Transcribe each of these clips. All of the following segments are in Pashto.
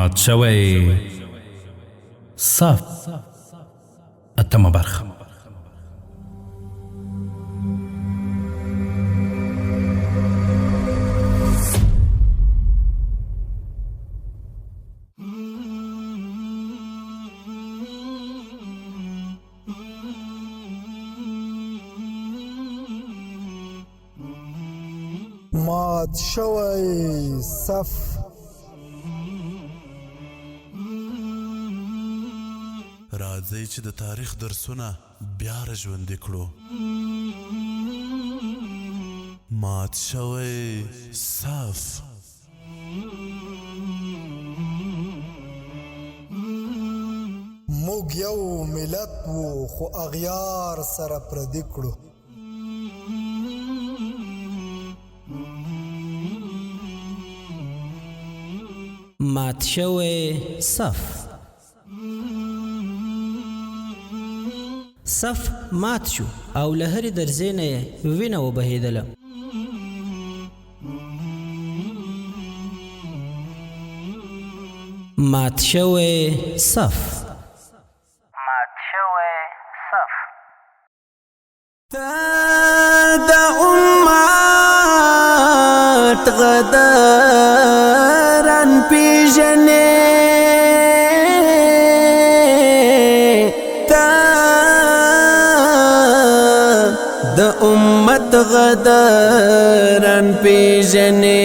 مات شوی صف اتمه برخه. مات شوی صف راځئ چې د تاریخ درسونه بیا راژوندي کړو. مات شوی صف. موږ یو ملت وو خو اغیار سره پردي کړو. مات شوی صف. صف مات شو او له هرې درزې نه یې وینه وبهېدله. مات شوی صف. مات شوی صف. تا د امت غداران پیژنې، تا د امت غداران پیژنې.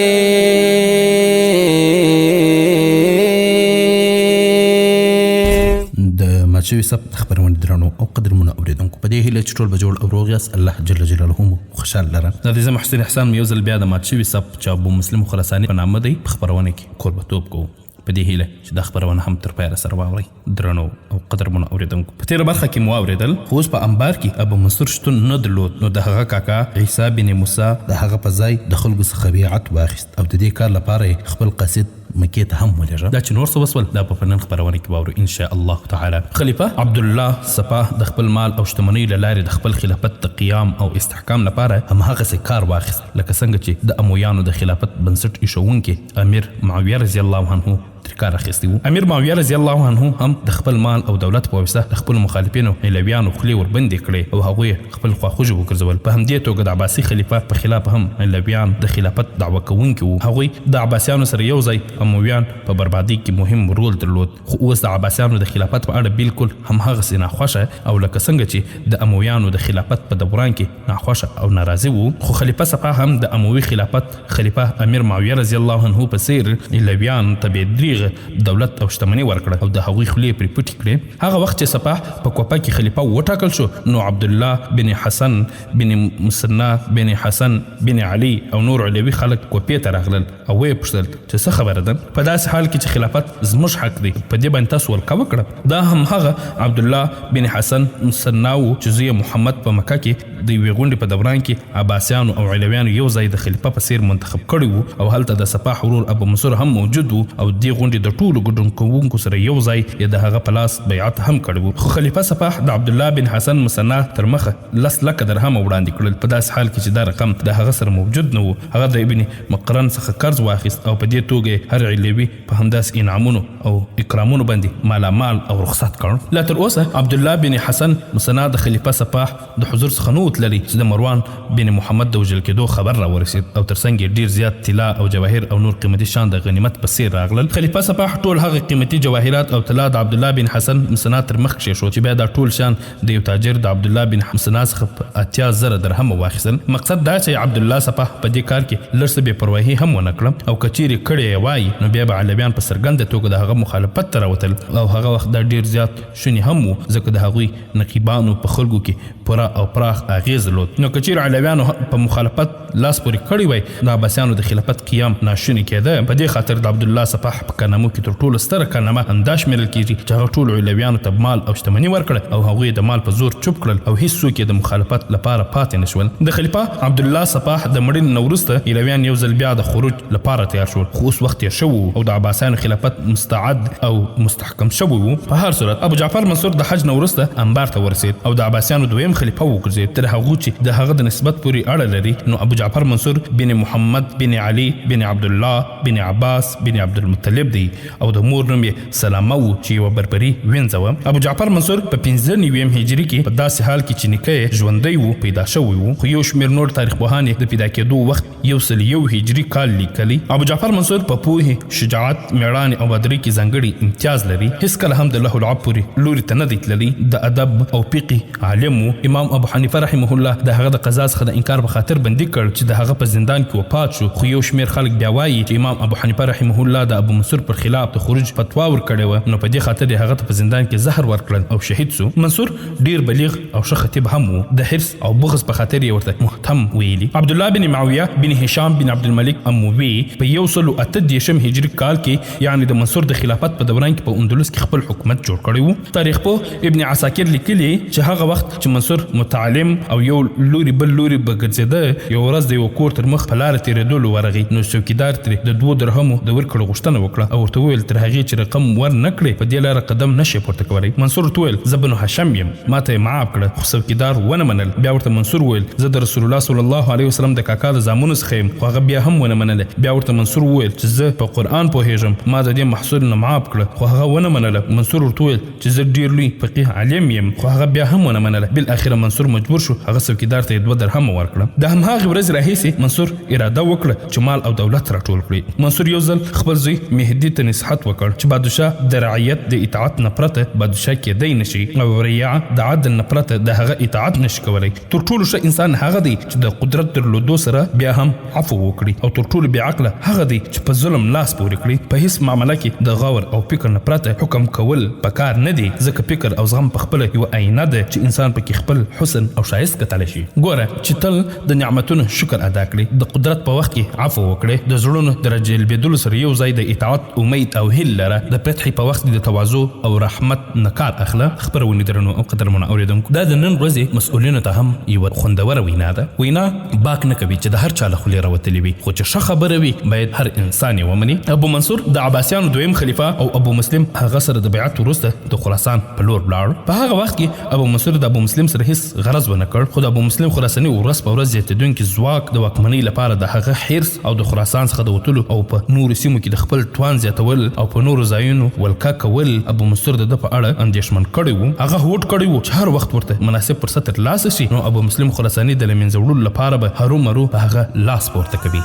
د مات شوي صف د خپرونې درنو او قدرمنو اورېدونکو، په دې هیله چې ټول به جوړ او روغ یاست. الله جل جلاله مو خوشحال لره. دا د زه محسن احسان یو ځل بیا د مات شوي صف چې ابو مسلم خراساني په نامه دی په خپرونه کې کوربتوب کوو. په دې هیله چې دا خپرونه هم تر پایه سره واورئ. درنو او قدرمنو اورېدونکو، په تېره برخه کې مو واورېدل خو اوس په انبار کې ابو منصور شتون نه درلود، نو د هغه کاکا عیسی بن موسی د هغه په ځای د خلکو څخه بیعت واخیست او د دې کار لپاره یې خپل قصید مکې ته هم ولېږه. دا چې نور څه وسول دا په نن خپرونه کې واورو ان شاء الله تعالی. خلیفه عبدالله سپاه د خپل مال او شتمنۍ له لارې د خپل خلافت د قیام او استحکام لپاره هماغسې کار واخیست لکه څنګه چې د امویانو د خلافت بنسټ ایښوونکي امیر معاویه رضی الله عنه تر کار اخیستی و. امیر معاویه رضی الله عنه هم د خپل مال او دولت په واسطه د خپل مخالفینو علویانو خولې وربندې کړې او هغوی خپل خواخوږي وګرځول. په همدې توګه د عباسي خلیفه په خلاف هم علویان د خلافت دعوه کوونکي وو. هغوی د عباسیانو سره یو ځای امویان په بربادي کې مهم رول درلود، خو اوس د عباسیانو د خلافت په اړه بالکل هماغسې ناخوښه او لکه څنګه چې د امویانو د خلافت په دوران کې ناخوښه او ناراضي وو. خو خلیفه سپاه هم د اموي خلافت خلیفه امیر معاویه رضی الله عنه په څیر علویان ته بې دریغه دولت او شتمني ورکړه او د هغوی خولې پرې پټې کړې. هغه وخت چې سپاه په کوپه کې خلیفه وټاکل شو، نو عبدالله بن حسن بن مثنى بن حسن بن علي او نور علوي خلک کوپې ته راغلل او ویې پوښتل چې څه خبره ده، په داسې حال کې چې خلافت زموږ حق دی، په دې باندې تاسو ولکه وکړه. دا هم هغه عبدالله بن حسن مثنى و چې زوی محمد په مکه کې د یوې غونډې په دوران کې عباسیانو او علویانو یو ځای د خلیفه په څیر منتخب کړي وو او هلته د سپاه ورور ابو منصور هم موجود و او دې غونډې د ټولو ګډون کوونکو سره یو ځای یې د هغه په لاس بیعت هم کړی و. خو خلیفه سپاه د عبدالله بن حسن مثنى تر مخه 10 لکه درهم وړاندې کړل، په داسې حال کې چې دا رقم د هغه سره موجود نه و. هغه د ابن مقرن څخه قرض واخیست او په دې توګه هر علوي په همداسې انعامونو او اکرامونو باندې مالامال او رخصت کړ. لا تر اوسه عبدالله بن حسن مثنى د خلیفه سپاه د حضور څخه نه وتللی چې د مروان بن محمد د وژل کېدو خبر راورسید او ترڅنګ یې ډیر زیات طلا او جواهر او نور قیمتي شیان د غنیمت په څیر راغلل. خلیفه سپاه ټول هغه قیمتي جواهرات او طلا د عبدالله بن حسن مثنى تر مخ کېښود چې بیا دا ټول شیان د یو تاجر د عبدالله بن مثنى څخه په 80,000 درهم واخیستل. مقصد دا چې عبدالله سپاه په دې کار کې لږ څه بې پروايي هم ونه کړه او که چیرې کړې یې وای نو بیا به علویان په څرګنده توګه د هغه مخالفت ته راوتل او هغه وخت دا ډیر زیات شونې هم و ځکه د هغوی نقیبانو په خلکو کې پوره او پراخ اغیز درلود. نو که چیرې علویانو په مخالفت لاس پورې کړی وای د عباسیانو د خلافت قیام ناشونی کېده. په دې خاطر د عبدالله سپاه په کارنامو کې تر ټولو ستره کارنامه همدا شمیرل کېږي چې هغه ټولو علویانو ته مال او شتمني ورکړه او هغوی د مال په زور چوپ کړل او هیڅوک یې د مخالفت لپاره پاتې نشول. د خلیفه عبدالله سپاه د مړینې نه وروسته علویان یو ځل بیا د خروج لپاره تیار شول، خو اوس وخت تېر شوی او د عباسیانو خلافت مستعد او مستحکم شوی و. په هر صورت ابو جعفر منصور د حج نه وروسته انبار ته ورسید او د عباسیانو دویم خلیفہ وګرځید تر هغه چې د هغه د نسبت پورې اړه لري. نو ابو جعفر منصور بن محمد بن علي بن عبد الله بن عباس بن عبد المطلب دی او د مور نوم یې سلامه و چې یوه بربري وینځه وه. ابو جعفر منصور په 95 هجري کې په داسې حال کې چې نیکه یې ژوندی و پیدا شوی و، خو یو شمېر نور تاریخ پوهان یې د پیدا کېدو وخت 101 هجري کال لیکلی. ابو جعفر منصور په پوهې، شجاعت، میړانې او بهادرۍ کې ځانګړی امتیاز لري. هیڅکله هم د الله العب پورې لوري ته نه دی تللی. د ادب او فقه عالم و. امام ابو حنیفه رحمه الله د هغه د قضا څخه د انکار په خاطر بندي کړ چې د هغه په زندان کې وفات شو. خو یو شمېر خلک بیا وایي چې امام ابو حنیفه رحمه الله د ابو منصور پر خلاف د خروج فتوا ورکړې وه، نو په دې خاطر یې هغه ته په زندان کې زهر ورکړل او شهید سو. منصور ډیر بلیغ او ښه خطیب هم و. د حرص او بغض په خاطر یې ورته محتم ویلي. عبدالله بن معاویه بن هشام بن عبدالملک اموي په 108 هجري کال کې یعنی د منصور د خلافت په دوران کې په اندلس کې خپل حکومت جوړ کړی و. تاریخ پوه ابن عساکر لیکلي چې هغه وخت چې منصور متعلم او یو لوري بل لوري به ګرځېده، یو ورځ د یو کور تر مخ په لاره تېرېدلو ورغی. نو څوکیدار ترې د 2 درهمو د ورکړو غوښتنه وکړه او ورته وویل تر هغې چې رقم ور نه کړې په دې لاره قدم نشي پورته کولی. منصور ورته وویل زه بنو هاشم یم، ما ته یې معاف کړه. خو څوکیدار ونه منل. بیا ورته منصور وویل زه د رسول الله صلی الله علیه وسلم د کاکا د زامنو څخه یم، خو هغه بیا هم ونه منله. بیا ورته منصور وویل چې زه په قرآن پوهېږم، ما د دې محصول نه معاف کړه، خو هغه ونه منله. منصور ورته وویل چې زه ډېر لوی فقیه عالم یم، خو هغه بیا هم ونه منله. بالاخره منصور مجبور شو هغه څوکیدار ته 2 درهمه ورکړه. د همهغې ورځې راهیسې منصور اراده وکړه چې مال او دولت راټول کړي. منصور یو ځل خپل زوی مهدي ته نصیحت وکړ چې بادشاه د رعیت د اطاعت نه پرته بادشاه کېدی نشي او رعیه د عدل نه پرته د هغه اطاعت نشي کولی. تر ټولو ښه انسان هغه دی چې د قدرت درلودو سره بیا هم عفو وکړي، او تر ټولو بې عقله هغه دی چې په ظلم لاس پورې کړي. په هیڅ معامله کې د غور او فکر نه پرته حکم کول پکار نه دی، ځکه فکر او زغم په خپله یوه آینه ده چې انسان پکې خپل حسن او ښایست کتلی شي. ګوره چې تل د نعمتونو شکر ادا کړي، د قدرت په وخت کې عفو وکړي، د زړونو د راجلبېدلو سره یو ځای د اطاعت امید او هیل لره، د فتحې په وخت کې د تواضع او رحمت نه کار اخله. خپرونې درنو او قدرمنو اورېدونکو، دا د نن ورځې مسؤلینو ته هم یوه خوندوره وینا ده. وینا باک نه کوي چې د هر چا له خولې راوتلې وي، خو چې ښه خبره وي باید هر انسان یې ومني. ابو منصور د عباسیانو دویم خلیفه او ابو مسلم هغه سره د بیعت وروسته د خراسان په لور ولاړ. په هغه وخت کې ابو منصور د ابو مسلم سره هیڅ غرض ونه کړ، خو د ابو مسلم خراساني ورځ په ورځ زیاتېدونکي ځواک د واکمنۍ لپاره د هغه حرص او د خراسان څخه د وتلو او په نورو سیمو کې د خپل توان زیاتول او په نورو ځایونو ولکه کول ابو منصور د ده په اړه اندېښمن کړی و. هغه هوډ کړی و چې هر وخت ورته مناسب فرصت ترلاسه شي، نو ابو مسلم خراساني د له منځه وړلو لپاره به هرومرو په هغه لاس پورته کوي.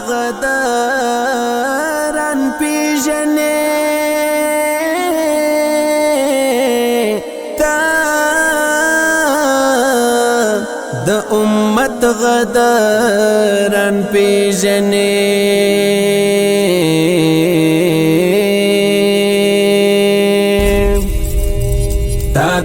غداران پیژنې تا د امت غداران پیژنې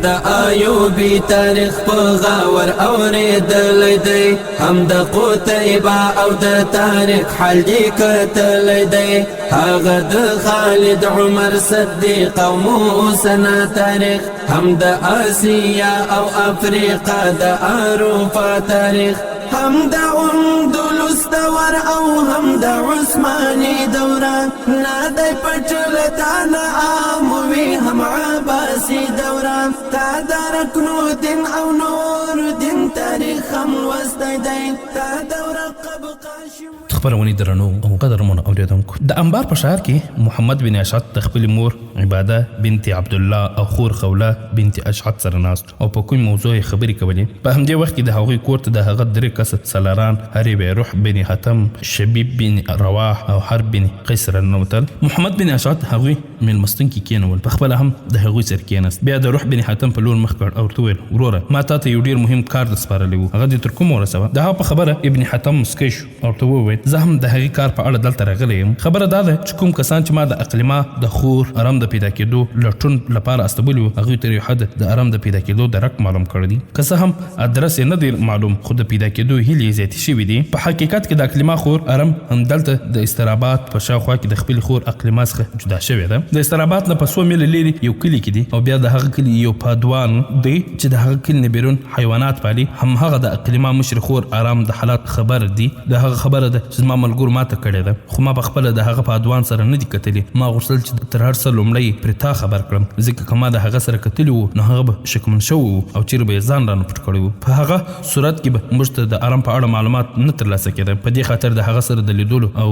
د ایوبی تاریخ په غور اورېدلی دی، هم د قتیبه او د طارق حلجي کتلی دی، هغه د خالد عمر صدیق او موسی تاریخ، هم د آسیا او افریقا د اروپا تاریخ، هم د اندلس دور او هم د عثماني دوران، نه دی پټلتان عاموي هم عباسي دوران، تا د رکنالدین او نور دین تاریخ هم لوستی دی، تا د رقب قاشم. خپرونې درنو او قدرمنو اورېدونکو، د انبار په ښار کې محمد بن اشعث د خپلې مور عباده بنت عبدالله او خور خوله بنت اشعث سره ناست او په کوم موضوع یې خبرې کولې. په همدې وخت کې د هغوی کور ته د هغه 3 کسه سالاران حریب روح بن حتم، شبیب بن رواح او حرب بن قیس رانوتل. محمد بن اشعث هغوی مېلمستون کې کېنول، په خپله هم د هغوی سره کېناست. بیا د روح بن حتم په لور مخ کړ او ورته وویل وروره ما تا ته یو ډېر مهم کار در سپارلی و، هغه دې تر کومه ورسوه. د هغه په خبره ابن حتم مسکی شو او ورته وویل زه هم د هغې کار په اړه دلته راغلی یم. خبره دا ده چې کوم کسان چې ما د اقلیما د خور ارم د پیدا کېدو لټون لپاره استولی وو، هغوی تر یو حد د ارم د پیدا کېدو درک معلوم کړی دي، که څه هم ادرس یې نه دی معلوم، خو د پیدا کېدو هیلې یې زیاتې شوي دي. په حقیقت کې د اقلیما خور ارم همدلته د استراباد په شاوخوا کې د خپلې خور اقلیما څخه جدا شوې ده. د استراباد نه په 100 میله لرې یو کلي کې دي، او بیا د هغه کلي یو پادوان دی چې د هغه کلي نه بیرون حیوانات پالي، همهغه د اقلیما مشر خور ارم د حالات خبر دی. د هغه خبره ده چې زما ملګرو ماته کړې ده، خو ما په خپله د هغه په ادوان سره نه دي کتلې. ما غوښتل چې تر هر څه لومړی پرې تا خبر کړم، ځکه که ما د هغه سره کتلي وو نو هغه به شکمن شوی وو او چیرې به یې ځان رانه پټ کړی وو. په هغه صورت کې به موږ ته د ارم په اړه معلومات نه ترلاسه کېده. په دې خاطر د هغه سره د لیدلو او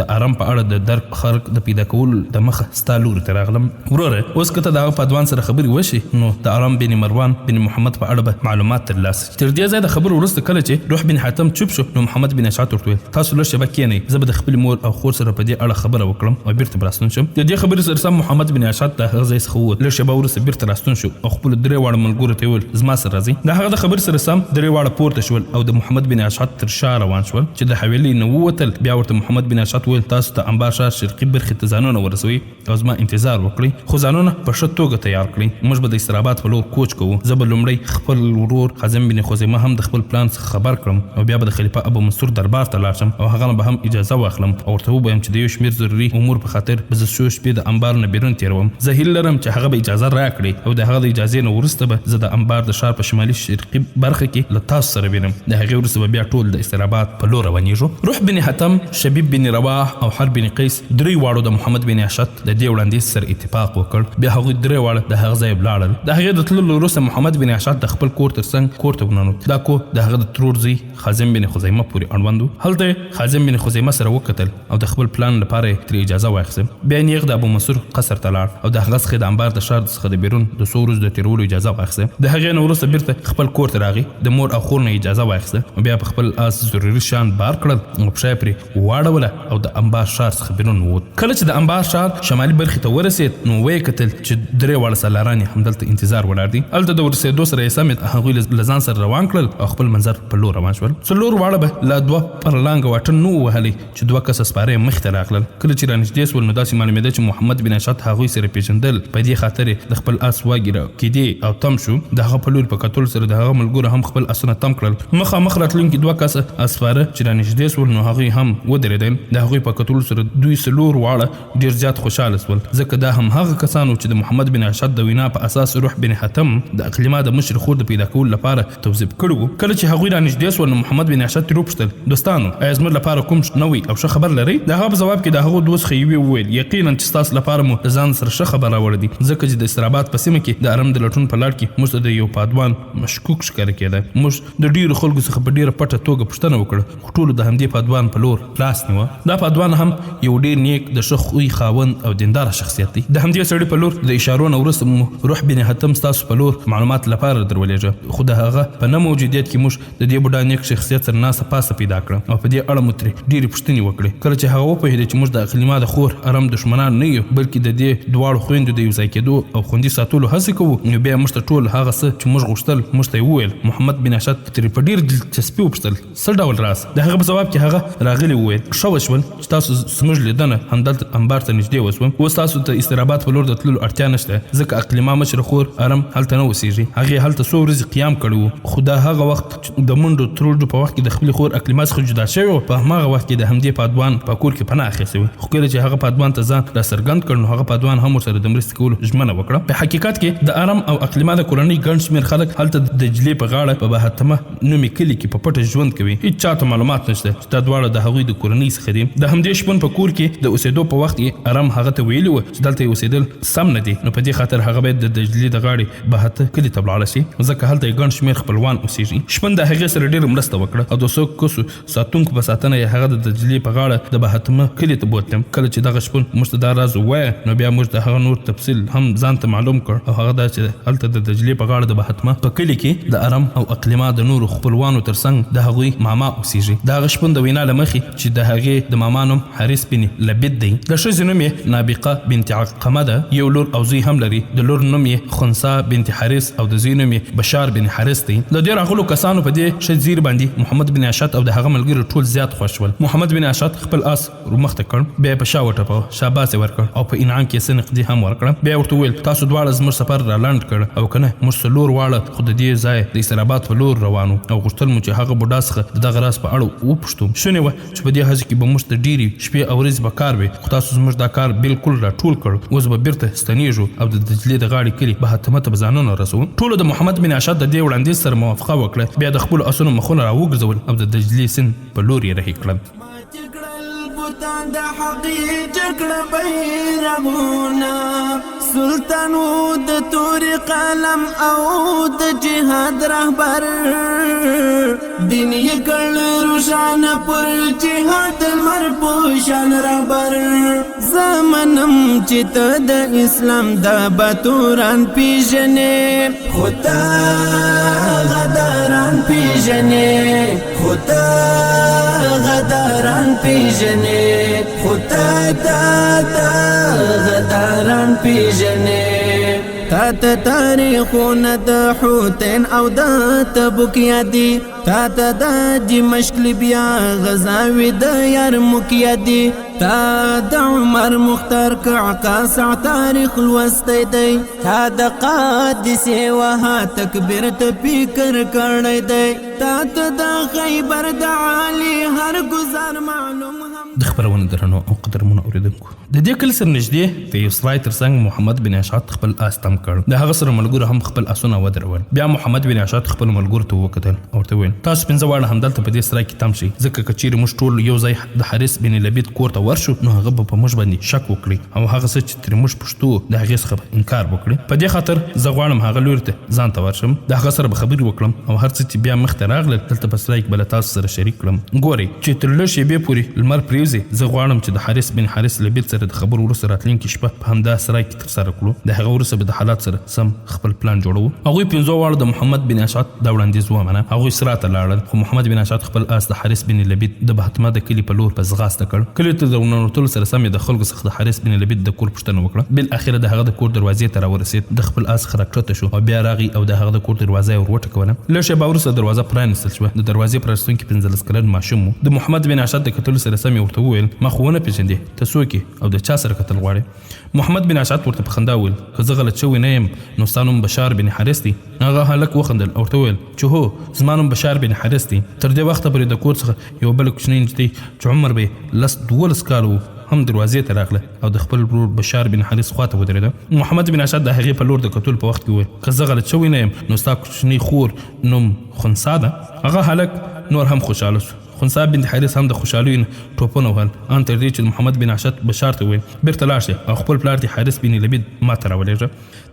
د ارم په اړه د درک خرق د پیدا کولو د مخه ستا لوري ته راغلم. وروره اوس که ته د هغه په ادوان سره خبرې وشي نو د ارم بن مروان بن محمد په اړه به معلومات ترلاسه شي. تر دې ځایه د خبرو وروسته کله چې روح بن حاتم چوپ شو نو محمد بن اشعث ورته ویل تاسو لږ شېبه کښېنئ، زه به د خپلې مور او خور سره په دې اړه خبره وکړم او بیرته به راستون شم. د دې خبرې سره سم محمد بن اشعث د هغه ځای څخه ووت. لږ شېبه وروسته بیرته راستون شو او خپلو درې واړه ملګرو ته یې وویل زما سره راځئ. د هغه د خبرې سره سم درې واړه پورته شول او د محمد بن اشعث تر شا روان شول. چې د حویلۍ نه ووتل بیا ورته محمد بن اشعث وویل تاسو د انبار ښار شرقي برخې ته ځانونه ورسوئ او زما انتظار وکړئ، خو ځانونه په ښه توګه تیار کړئ. موږ به د استراباد په لور کوچ کوو. زه به لومړی خپل ورور حازم بن خزیمه هم د خپل پلان څخه خبر کړم او بیا به د خلیفه ابو منصور دربار ته لاړ شم او هغه نه به هم اجازه واخلم او ورته ووایم چې د یو شمېر ضروري امور په خاطر به زه څو شپې د انبار نه بیرون تېروم. زه هیله لرم چې هغه به اجازه راکړي او د هغه د اجازې نه وروسته به زه د انبار د ښار په شمالي شرقي برخه کې له تاسو سره وینم. د هغې وروسته به بیا ټول د استراباد په لور روانېږو. روح بن حتم، شبیب بن رواح او حرب بن قیس درې واړو د محمد بن اشعث د دې وړاندیز سره اتفاق وکړ. بیا هغوی درې واړه د هغه ځای ولاړل. د هغې د تللو وروسته محمد بن اشعث د خپل کور تر څنګ کور ته وننوت. دا کور د هغه د ترور زوی حازم بن خزیمه پورې اړوند و. هلته حازم بن خزیمه سره وکتل او د خپل پلان لپاره یې ترې اجازه واخیسته. بیا نیغ د ابو منصور قصر ته لاړ او د هغه څخه د انبار د ښار څخه د بیرون د څو ورځو د تېرولو اجازه واخیسته. د هغې نه وروسته بیرته خپل کور ته راغی، د مور او خور نه اجازه واخیسته او بیا په خپل آس ضروري شیان بار کړل او پښه یې پرې واړوله او د انبار ښار څخه بیرون ووت. کله چې د انبار ښار شمالي برخې ته ورسېد نو ویې کتل چې درې واړه سالاران یې همدلته انتظار ولاړ دي. هلته د ورسېدو سره یې سمې هغوی له ځان سره روان کړل او خپل منظر په لور روان شول. څلور واړه به لا دوه پر لانګه واټن نه ووهلی چې دوه کسه سپاره یې مخې ته راغلل. کله چې رانږدې شول نو داسې معلومېده چې محمد بن اشعث هغوی سره پېژندل. په دې خاطر یې د خپل آس واګې راکېدې او تم شو. د هغه په لوري په کتلو سره د هغه ملګرو هم خپل آسونه تم کړل. مخامخ راتلونکي دوه کسه اسپاره چې رانږدې شول نو هغوی هم ودرېدل. د هغوی په کتلو سره دوی څلور واړه ډېر زیات خوشحاله شول، ځکه دا هم هغه کسان وو چې د محمد بن اشعث د وینا په اساس روح بن حتم د اقلیما د مشر خور د پیدا کولو لپاره توظیف کړي وو. کله چې هغوی رانږدې شول نو محمد بن اشعث ترې وپوښتل دوستانو ایا زموږ لپاره کوم نوی او ښه خبر لرئ؟ د هغه په جواب کې د هغو دوه څخه یوې وویل یقینا چې ستاسو لپاره مو د ځان سره ښه خبر راوړی دی، ځکه چې د استراباد په سیمه کې د ارم د لټون په لړ کې موږ ته د یو پادوان مشکوک ښکاره کېده. موږ د ډېرو خلکو څخه په ډېره پټه توګه پوښتنه وکړه خو ټولو د همدې پادوان په لور لاس نیوه. دا پادوان هم یو ډېر نیک د ښه خوی خاوند او دینداره شخصیت دی. د همدې سړي په لور د اشارو نه وروسته مو روح بن حتم ستاسو په لور معلومات لپاره درولېږه، خو د هغه په نه موجودیت کې موږ د دې بوډا نیک شخصیت سره ناسه پاسه پیدا کړه او په دې اړه مو ترې ډېرې پوښتنې وکړې. کله چې هغه وپوهېده چې موږ د اقلیما د خور ارم دښمنان نه یو بلکې د دې دواړو خویندو د یو ځای کېدو او خوندي ساتلو هڅې کوو نو بیا موږ ته ټول هغه څه چې موږ غوښتل موږ ته یې وویل. محمد بن اشعث ترې په ډېر دلچسپي وپوښتل څه ډول راز؟ د هغه په ځواب کې هغه راغلی وویل ښه وشول چې تاسو زموږ لیدنه همدلته انبار ته نږدې وسوم. اوس تاسو ته استراباد په لور د تللو اړتیا نشته ځکه اقلیما مشر خور ارم هلته نه اوسېږي. هغې هلته څو ورځې قیام کړی و خو دا هغه وخت د منډو ترړو په وخت کې د خپلې خور اقلیما څخه جدا شوی و. په هماغه وخت کې د همدې پادوان په کور کې پناه اخیستی و، خو کله چې هغه پادوان ته ځان راڅرګند کړ نو هغه پادوان هم ورسره د مرستې کولو ژمنه وکړه. په حقیقت کې د ارم او اقلیما د کورنۍ ګڼ شمېر خلک هلته د دجلې په غاړه په بهتمه نومې کلي کې په پټه ژوند کوي. هېڅ چاته معلومات نشته چې دا دواړه د هغوی د کورنۍ څخه دي. د همدې شپون په کور کې د اوسېدو په وخت کې ارم هغه ته ویلي و چې دلته یې اوسېدل سم نه دي، نو په دې خاطر هغه باید د دجلې د غاړې بهته کلي ته ولاړه شي ځکه هلته یې ګڼ شمېر خپلوان اوسېږي. شپون د هغې سره ډېره مرسته وکړه او د څو کسو ساتونکو په ساتنه یې هغه د دجلې په غاړه د بهتمه کلي ته بوتلم. کله چې دغه شپون موږ ته دا راز ووایه نو بیا موږ د هغه نور تفصیل هم ځان ته معلوم کړ او هغه دا چې هلته د دجلې په غاړه د بهتمه په کلي کې د ارم او اقلیما د نورو خپلوانو تر څنګ د هغوی ماما اوسېږي. د هغه شپون د وینا له مخې چې د هغې د ماما نوم حارث بن لبید دی، د ښځې نوم یې نابقه بنت عقمه ده، یو لور او زوی هم لري. د لور نوم یې خنسا بنت حارث او د زوی نوم یې بشار بن حارث دی. د دې راغلو کسانو په دې ښځې زیر باندې محمد بن اشعث او د هغه ملګري ټول زیات خوښ شول. محمد بن اشعث خپل آس ورمخته کړ، بیا یې په شا وټپوه، شاباس یې ورکړ او په انعام کې څه نقدي هم ورکړه. بیا ورته وویل تاسو دواړه زموږ سفر را لنډ کړ او که نه موږ څلور واړه خو د دې ځای د استراباد په لور روان او غوښتل مو چې هغه بوډا څخه د دغه راز په اړه وپوښتو. شونې وه چې په دې هڅې کې به موږ ته ډېرې شپې او ورځې به کار وي، خو تاسو زموږ دا کار بالکل راټول کړ. اوس به بیرته ستنېږو او د دجلې د غاړې کلي بهتمه ته به ځانونه رسوو. ټولو د محمد بن اشعث د دې وړاندیز سره موافقه وکړه. بیا د خپلو اسونو مخونه راوګرځول او د دجلې سیند په لور یې رهي کړل. د حقی جګړه بیرغونه سلطان وو د تور قلم او د جهاد رهبر دین یې کړ روشانه پر جهاد لمر پوشان رهبر زمنم چې ته د اسلام د باتوران پیژنې خدا غداران پیژنې خدا غداران پیژنې خدا غداران پیژنې تا ته تاریخونه د حوتین او د تبوک یادي تا ته د دمشق لیبیا غزاوي د یرموک یادي تا د عمر مختار قعقاع تاریخ لوستی دی تا د قادسې وها تکبیر ته فکر کړی دی تا ته د خیبر د عالي هر گزار معلوم د خبرونه درنو او قدرمنو اوریدونکو د دې کل سره نږدې د یو سړی ترڅنګ محمد بن اشعث خپل آس تم کړ د هغه سره ملګرو هم خپل آسونه ودرول بیا محمد بن اشعث خپل ملګرو ته وکتل او ورته وویل تاسو پنځه واړه همدلته په دې سړی کې تم شئ ځکه که چیرې موږ ټول یو ځای د حارث بن لبید کور ته ورشو نو هغه به په موږ باندې شک وکړي او هغه څه چې ترې موږ پوښتو د هغې څخه به انکار وکړي په دې خاطر زه غواړم هغه لوري ته ځان ته ورشم د هغه سره به خبرې وکړم او هر څه چې بیا مخته راغلل دلته په سړی کې به له تاسو سره شریک کړم ګورئ چې تر لږ شېبې پورې لمر پرېوځي زه غواړم چې د حارث بن حارث لبید سره د خبرو وروسته راتلونکې شپه په همدا سرای کې ترسره کړو د هغه وروسته به د حالات سره سم خپل پلان جوړو هغوی پنځو واړو د محمد بن اشعث دا وړاندیز ومنه هغوی سرا ته لاړل خو محمد بن اشعث خپل آس د حارث بن لبید د بهتمه د کلي په لور په ځغاسته کړ کلي ته د ورننوتلو سره سم د خلکو څخه د حارث بن لبید د کور پوښتنه وکړه بالاخره د هغه د کور دروازې ته راورسېد د خپل آس څخه راکښته شو او بیا راغی او د هغه د کور دروازه یې ور وټکوله لږ شېبه وروسته دروازه پرانیستل شوه د دروازې پرانیستونکي 15 کلن ماشوم و د محمد بن اشعث د کتلو سره سم یې ورته وویل ما خو ونه پېژندې ته څوک یې او د چا سره کتل غواړې محمد بن اشعث ورته په خندا وویل که زه غلط شوی نه یم نو ستا نوم بشار بن حارث دی هغه هلک وخندل او ورته وویل چې هو زما نوم بشار بن حارث دی تر دې وخته پورې د کور څخه یو بله کوچنۍ نجلۍ چې عمر به یې 12 کاله و هم دروازې ته راغله او د خپل ورور بشار بن حارث خواته ودرېده محمد بن اشعث د هغې په لور د کتلو په وخت کې وویل که زه غلط شوی نه یم نو ستا کوچنۍ خور نوم خنسا ده هغه هلک نور هم خوشحاله شو خنسا بن حارث هم د خوشحالۍ نه ټوپونه وهل ان تر دې چې محمد بن اشعث بشار ته وویل بیرته لاړ شه او خپل پلار دې حارث بن لبید ما ته راولېږه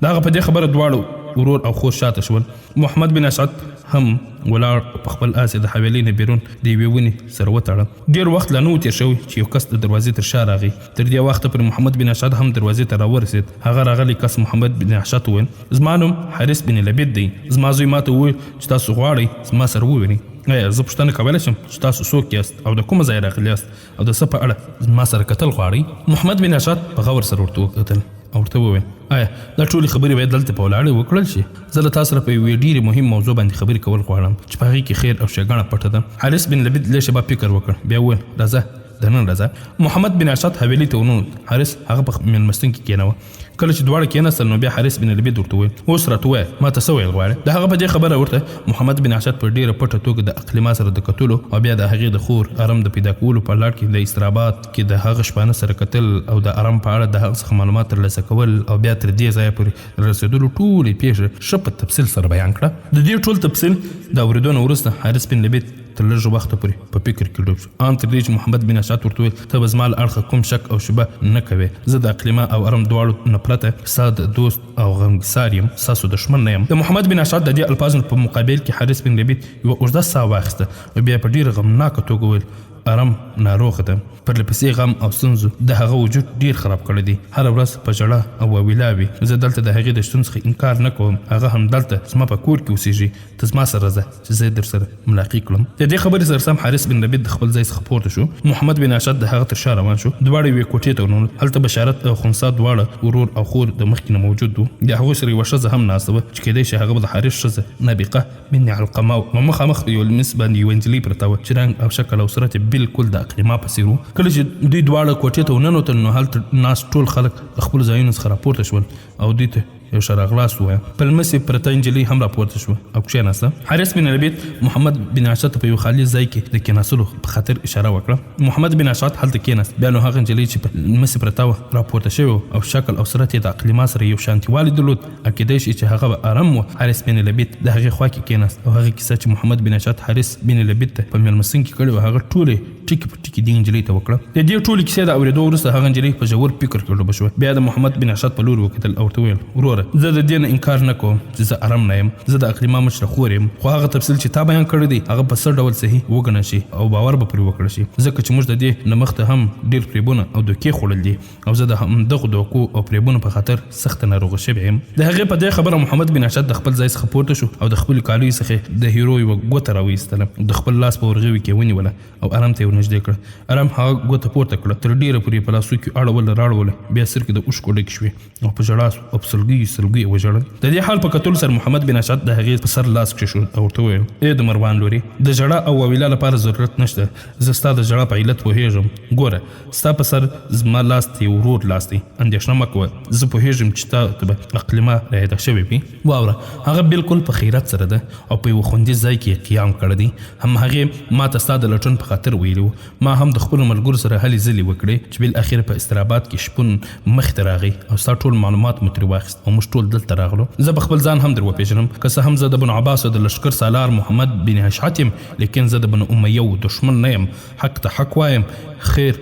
د هغه په دې خبره دواړو ورور او خور شاته شول محمد بن اشعث هم ولاړ په خپل آس د حویلۍ نه بیرون د یوې ونې سره وتړه ډېر وخت لا نه و تېر شوی چې یو کس د دروازې تر شا راغی تر دې وخته پورې محمد بن اشعث هم دروازې ته راورسېد هغه راغلی کس محمد بن اشعث وویل زما نوم حارث بن لبید دی زما زوی ما ته وویل چې تاسو غواړئ زما سره ووینئ ایا زه پوښتنه کولی شم چې تاسو څوک یاست او د کومه ځای راغلي یاست او د څه په اړه زما سره کتل غواړئ محمد بن اشعث په غور سره ورته وکتل او ورته وویل آیا دا ټولې خبرې باید دلته په ولاړې وکړل شي زه له تا سره په یوې ډېرې مهم موضوع باندې خبرې کول غواړم چې په هغې کې خیر او ښېګڼه پټه ده حارث بن لبید لږ شېبه فکر وکړ بیا وویل راځه دننه راځه محمد بن اشعث حویلۍ ته وننوت حارث هغه په مېلمستون کې کېناوه کله چې دواړه کېناستل نو بیا حارث بن لبید ورته وویل اوس راته ووایه ما ته څه ویل غواړې د هغه په دې خبره ورته محمد بن اشعث په ډېره پټه توګه د اقلیما سره د کتلو او بیا د هغې د خور ارم د پیدا کولو په لړ کې د استراباد کې د هغه شپانه سره کتل او د ارم په اړه د هغه څخه معلومات ترلاسه کول او بیا تر دې ځایه پورې رسېدلو ټولې پیښې ښه په تفصیل سره بیان کړه د دې ټول تفصیل د اورېدو نه وروسته حارث بن لبید تر لږ وخته پورې په فکر کې ډوب شو ان تر دې چې محمد بن اشعث ورته وویل ته به زما له اړخه کوم شک او شبه نه کوې زه د اقلیما او ارم دواړو نه پرته ستا د دوست او غمګسار یم ستاسو دښمن نه یم د محمد بن اشعث د دې الفاظو په مقابل کې حارث بن لبید یوه اوږده ساه واخیسته او بیا په ډېره غمناکه توګه وویل ارم ناروغه ده پرله پسې غم او ستونزو د هغه وجود ډیر خراب کړی دی هره ورځ په ژړا او ویلا وي زه دلته د هغې د شتون څخه انکار نه کوم هغه هم دلته زما په کور کې اوسېږي ته زما سره ځه چې زه در سره ملاقات کړم د دې خبرې سره سم حارث بن لبید د خپل ځای څخه پورته شو محمد بن اشعث د هغه تر شا روان شو دواړه یوې کوټې ته ورننوت هلته بشارت او خنسا دواړه ورور او خور د مخکې نه موجود وو د هغوی سره یوه ښځه هم ناسته وه چې کیدای شي هغه به د حارث ښځه نابقه بن علقمه و مخامخ یو لمس باندې یوه نجلۍ پرته وه چې رنګ او شکل او صورت یې بالکل د اقلیما په څېر و کله چې دوی دواړه کوټې ته وننوتل نو هلته ناست ټول خلک له خپلو ځایونو څخه راپورته شول او دوی ته یو شراغلاس ووایه په لمس یې پرته نجلۍ هم راپورته شوه او کښېناسته حارث بن لبید محمد بن اشعث په یو خالي ځای کې د کېناستلو په خاطر اشاره وکړه محمد بن اشعث هلته کېناست بیا نو هغه نجلۍ چې په لمس یې پرته وه راپورته شوې او شکل او صورت یې د اقلیما سره یو شانتیوالی درلود او کیدای شي چې هغه به ارم و حارث بن لبید د هغې خوا کې کېناست او هغې کیسه چې محمد بن اشعث حارث بن لبید ته په مېلمستون کې کړې وه هغه ټولې ټکی په ټکی دې نجلۍ ته وکړه. د دې ټولې کیسې د اورېدو وروسته هغه نجلۍ په ژور فکر کې ډوبه شوه. بیا د محمد بن اشعث په لور وکتل او ورته وویل وروره زه د دې نه انکار نه کوم چې زه ارم نه یم، زه د اقلیما مشره خور یم، خو هغه تفصیل چې تا بیان کړی دی هغه په څه ډول صحیح وګڼل شي او باور به پرې وکړل شي، ځکه چې موږ د دې نه مخته هم ډېر فریبونه او دوکې خوړل دي او زه د همدغو دوکو او فریبونو په خاطر سخته ناروغه شوی یم. د هغې په دې خبره محمد بن اشعث د خپل ځای څخه پورته شو او د خپلو کالیو څخه د هیرو یوه ګوته راویستله، د خپل لاس په ورغوي کې ونیوله او ارم ته یې ورنږدې کړه. ارم هغه ګوته پورته کړه، تر ډېره پورې په لاسو کې اړوله راړوله، بیا سر کې د اوښکو ډکې شوې او په ژړا او په سلګۍ وژړل. د دې حال په کتلو سره محمد بن اشعث د هغې په سر لاس کېښود او ورته وویل ای د مروان لورې، د ژړا او واویلا لپاره ضرورت نشته، زه ستا د ژړا په علت پوهېږم. ګوره ستا په سر زما لاس دی ورور لاس دی، اندېښنه مه کوه، زه پوهېږم چې تا ته به اقلیما رایاده شوې وي. واوره هغه بالکل په خیرات سره ده او په یوه خوندي ځای کې قیام کړی دی. هم هغې ما ته ستا د لټون په خاطر ویلي و، ما هم د خپلو ملګرو سره هلې ځلې وکړې چې بالاخره په استراباد کې شپون مخې ته راغی او ستا ټول معلومات مو ترې واخیست او موږ ټول دلته راغلو. زه به خپل ځان هم در وپېژنم، که څه هم زه د بنو عباس او د لشکر سالار محمد بن اشعث یم، لیکن زه د بنو امیه دشمن نه یم، حق ته حق وایم، خیر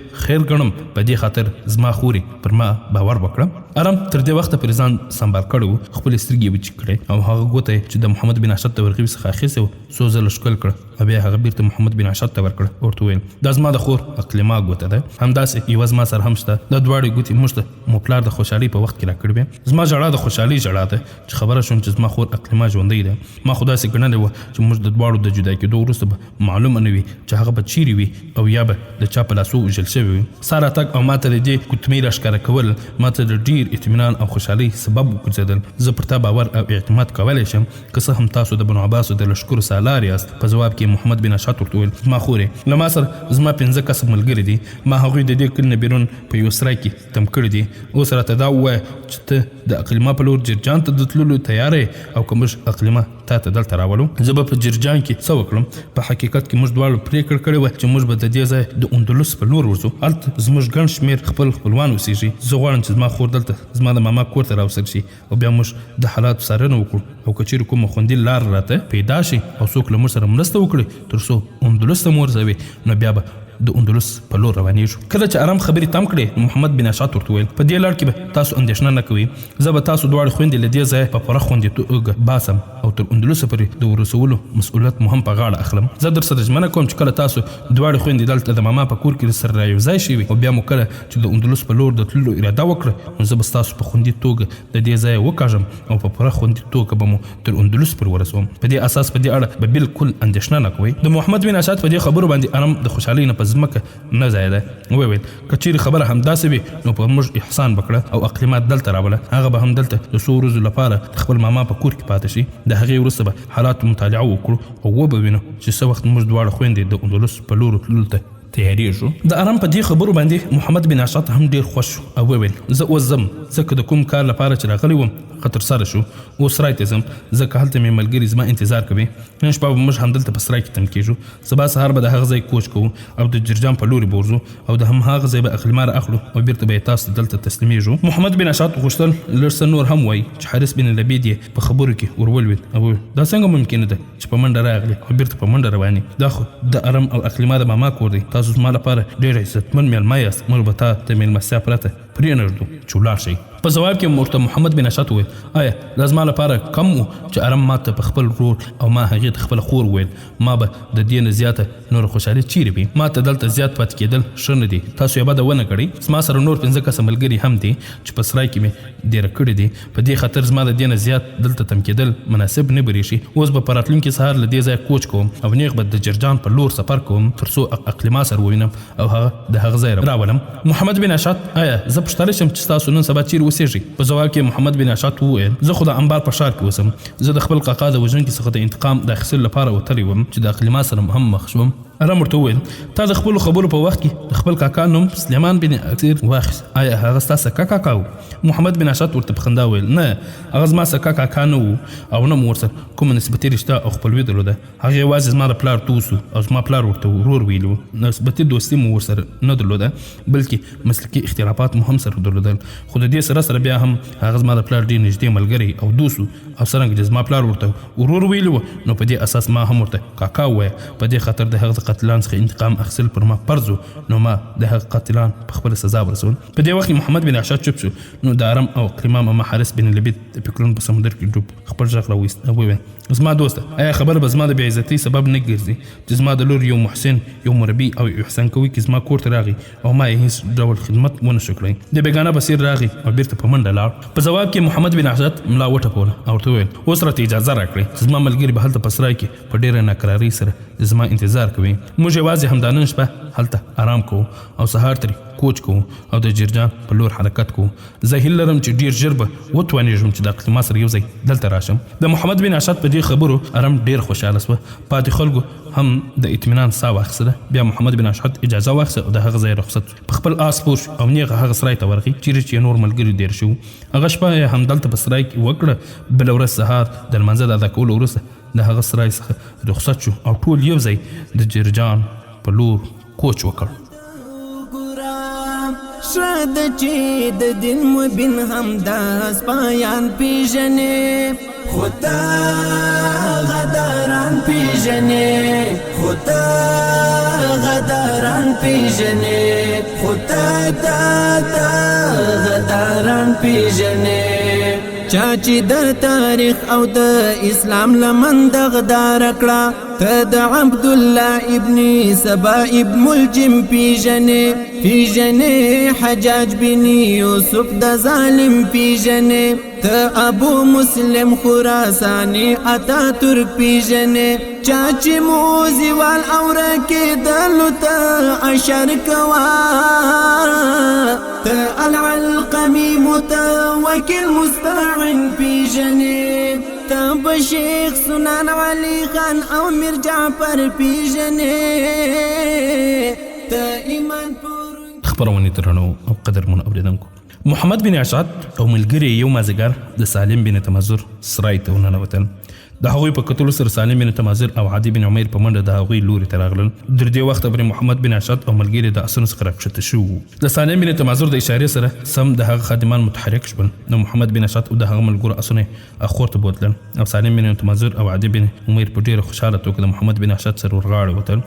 ګڼم، په دې خاطر زما خورې پر ما باور وکړه. ارم تر دې وخته پورې ځان سنبال کړی و، خپلې سترګې یې وچې کړې او هغه ګوته چې د محمد بن اشعث د ورغوي څخه اخیستې وه څو ځله ښکل کړه او بیا هغه بیرته محمد بن اشعث ته ورکړه. ورته ویل دا زما د خور اقلیما ګوته ده، همداسې یوه زما سره هم شته، دا دواړې ګوتې موږ ته مو پلار د خوشحالۍ په وخت کې راکړې وې. زما ژړا د خوشحالۍ ژړا ده چې خبره شوم چې زما خور اقلیما ژوندۍ ده. ما خو داسې ګڼلې وه چې موږ د دواړو د جدا کېدو وروسته به معلومه نه وي چې هغه به چیرې وي او یا به د چا په لاسو وژل شوی وي. ستا راتګ او ما ته د دې ګوتمۍ راښکاره کول ما ته د ډېر اطمینان او خوشحالۍ سبب وګرځېدل. زه پر تا باور او اعتماد کولی شم، که څه هم تاسو د بنو عباس او د لشکرو سالار یاست. په ځواب کې محمد بن اشعث ورته وویل زما خورې له ما سره زما 5 کسه ملګري دي، ما هغوی د دې کلي نه بیرون په یو سرای کې تم کړي دي. اوس راته دا ووایه چې ته د اقلیما په لور جرجان ته د تللو تیار یې او که موږ اقلیما تا ته دلته راولو زه به په جرجان کې څه وکړم. په حقیقت کې موږ دواړو پرېکړه کړې وه چې موږ به د دې ځای د اندلس په لور ورځو، هلته زموږ ګڼ شمېر خپلوان اوسېږي. زه غواړم چې زما خور دلته زما د ماما کور ته راوستل شي او بیا موږ د حالاتو څارنه وکړو او که چېرې کومه خوندي لار راته پیدا شي او څوک له موږ سره مرسته وکړي تر څو اندلس ته مو ورسوي نو بیا به د اندلس په لور روانېږو. کله چې ارم خبرې تم کړې محمد بن اشعث ورته وویل په دې لړ کې به تاسو اندېښنه نه کوئ، زه به تاسو دواړې خویندې له دې ځایه په پوره خوندیتوب باسم او تر اندلسه پورې د ورسولو مسؤلیت مو هم په غاړه اخلم. زه در سره ژمنه کوم چې کله تاسو دواړې خویندې دلته د ماما په کور کې سره رايوځای شوي او بیا مو کله چې د اندلس په لور د تللو اراده وکړه نو زه به ستاسو په خوندي توګه د دې ځایه وکاږم او په پوره خوندي توګه به مو تر اندلس پورې ورسوم. په دې اساس په دې اړه به بالکل اندېښنه نه کوئ. د محمد بن اشعث په دې خبرو باندې ارم د خوشحالۍ نه په ځمکه نه ځای ده. وویل که چیرې خبره همداسې وي نو په موږ احسان وکړه او اقلیمات دلته راوله، هغه به هم دلته د څو ورځو لپاره د خپل ماما په کور کې پاتې شي. د هغې وروسته به حالاتو مطالعه وکړو او وبه وینو چې څه وخت موږ دواړه خویندې د اندلس په لور تللو ته تیارېږو. د ارم په دې خبرو باندې محمد بن اشعث هم ډېر خوښ شو او وویل زه اوس ځم، ځکه د کوم کار لپاره چې راغلی وم خطر سره شو، اوس سرای ته ځم ځکه هلته مې ملګري زما انتظار کوي. نن شپه به موږ همدلته په سرای کې تم کېږو، سبا سهار به د هغه ځای کوچ کوو او د جرجان په لورې به ورځو او د هماغه ځای به اقلیما رااخلو او بیرته به یې تاسو ته دلته تسلیمېږو. محمد بن اشعث غوښتل لږ څه نور هم وایي چې حارث بن لبید یې په خبرو کې ورولوېد او دا څنګه ممکنه ده چې په منډه راغلی او بیرته په منډه روانې؟ دا خو د ارم او اقلیما د ماما کور دی، تاسو زما لپاره ډېر عزتمن میلمه یاست، موږ به تا د میلمستیا پرته پرېنږدو چې ولاړ شئ. په ځواب کې ورته محمد بن اشعث وویل آیا دا زما لپاره کم و چې ارم ما ته په خپل ورور او ما هغې ته خپله خور وویل ما به د دې نه زیاته نوره خوشحالي چیرې وي؟ ما ته دلته زیات پاتې کېدل ښه نه دي، تاسو یې بده ونه کړئ. زما سره نور 5 کسه ملګري هم دي چې په سرای کې مې ډېره کړي دي، په دې خاطر زما د دې نه زیات دلته تم کېدل مناسب نه برېښي. اوس به په راتلونکي سهار له دې ځایه کوچ کوم او نیغ به د جرجان په لور سفر کوم تر څو اقلیما سره ووینم او هغه د هغه ځای راولم. محمد بن اشعث آیا زه پوښتلی شم چې تاسو نن سبا چیرې اوسېږئ؟ په ځواب کې محمد بن اشعث وویل زه خو د انبار په ښار کې اوسم، زه د خپل کاکا د وژونکي څخه د انتقام د اخیستلو لپاره وتلی وم چې د اقلیما سره هم مخ شوم. ارم ورته وویل تا د خپلو خبرو په وخت کې د خپل کاکا نوم سلیمان بن اکثر واخیست، آیا هغه ستا سکه کاکا و؟ محمد بن اشعث ورته په خندا وویل نه، هغه زما سکه کاکا نه و او نه مو ورسره کومه نسبتي رشته او خپلوي درلوده، هغه یوازې زما د پلار دوست او زما پلار ورته ورور ویلو. نسبتي دوستي مو ورسره نه درلوده بلکې مسلکي اختلافات مو هم سره درلودل، خو د دې سره سره بیا هم هغه زما د پلار ډېر نږدې ملګری او دوست او څرنګه چې زما پلار ورته ورور ویلو نو په دې اساس ما هم ورته کاکا ووایه. په دې خاطر د هغه قاتلان څخه انتقام اخیستل پر ما فرض نو ما د هغه قاتلان په خپل سزا ورسول. په دې وخت محمد بن عشاد چوپ شو. نو د ارم او اقلیما ماما حارث بن لبید د فکرونو په سمندر کې ډوب خپل ژغ راویست او وویل زما دوسته آیا خبر به زما د بې عزتۍ سبب نه ګرځي چې زما د لور یو محسن یو مربي او احسان کوي چې زما کور ته راغی او ما یې هیڅ ډول خدمت ونه شو کړی. د بیګانه بصیر راغی او بیرته په منډه لاړ. په جواب کې محمد بن عشاد ملا وټپوله او ورته وویل اوس راته اجازه راکړئ چې زما ملګري به هلته په سرای کې په ډېره ناکرارۍ سره زما انتظار کوي. موږ یوازې همدا نن شپه هلته آرام کوو او سهار ترې کوچ کوو او د جرجان په لور حرکت کوو. زه هیله لرم چې ډېر ژر به وتوانېږم چې د اقلیما سره یو ځای دلته راشم. د محمد بن عشاد په دې خبرو ارم ډېر خوشحاله شوه. پاتې خلکو هم د اطمینان ساه واخیستله. بیا محمد بن عشاد اجازه واخیسته او د هغه ځای رخصت په خپل آس سپور شو او نیغه هغه سرای ته ورغی چیرې چې نور ملګري دېر شو. هغه شپه یې همدلته په سرای کې وکړه. بله ورځ سهار د لمانځه د ادا کولو وروسته د هغه سرای څخه رخصت شو او ټول یو ځای د جرجان په لور کوچ وکړ. شد چې د دین مبین همداس پایان پیژنې خدا غداران پیژنې خدا غداران پیژنې خدا غداران پیژنې چا چې د تاریخ او د اسلام لمن دغدار کړه ته د عبد الله ابن سبا ابن ملجم پیژنې حجاج بن یوسف د ظالم پیژنې ته ابو مسلم خراسانی اتا ترک پیژنې چا چې موزیوال اوره کې دلو ته اشر کوا ته العلقمی متوکل مستعن پیژنې ته به شیخ سنان علی خان او میر جعفر پیژنې ته ایمان خبرونه ترنو او قدرمن اوریدونکو محمد بن عشاد او ملګری یو مازیګر د سالم بن تمازر سرای ته وننوتل. د هغوی په کتلو سره سالم بن تمازر او عدي بن عمیر په منډه د هغوی لوري ته راغلل. در دې وخته پورې محمد بن عشاد او ملګري د اسونو څخه راکښته شوي. د سالم بن تمازر د اشارې سره سم د هغه خادمان متحرک شول. نو محمد بن عشاد او د هغه ملګرو اسونه اخور ته بوتلل او سالم بن تمازر او عدي بن عمیر په ډېره خوشحاله توګه د محمد بن عشاد سره ورغاړه وتل.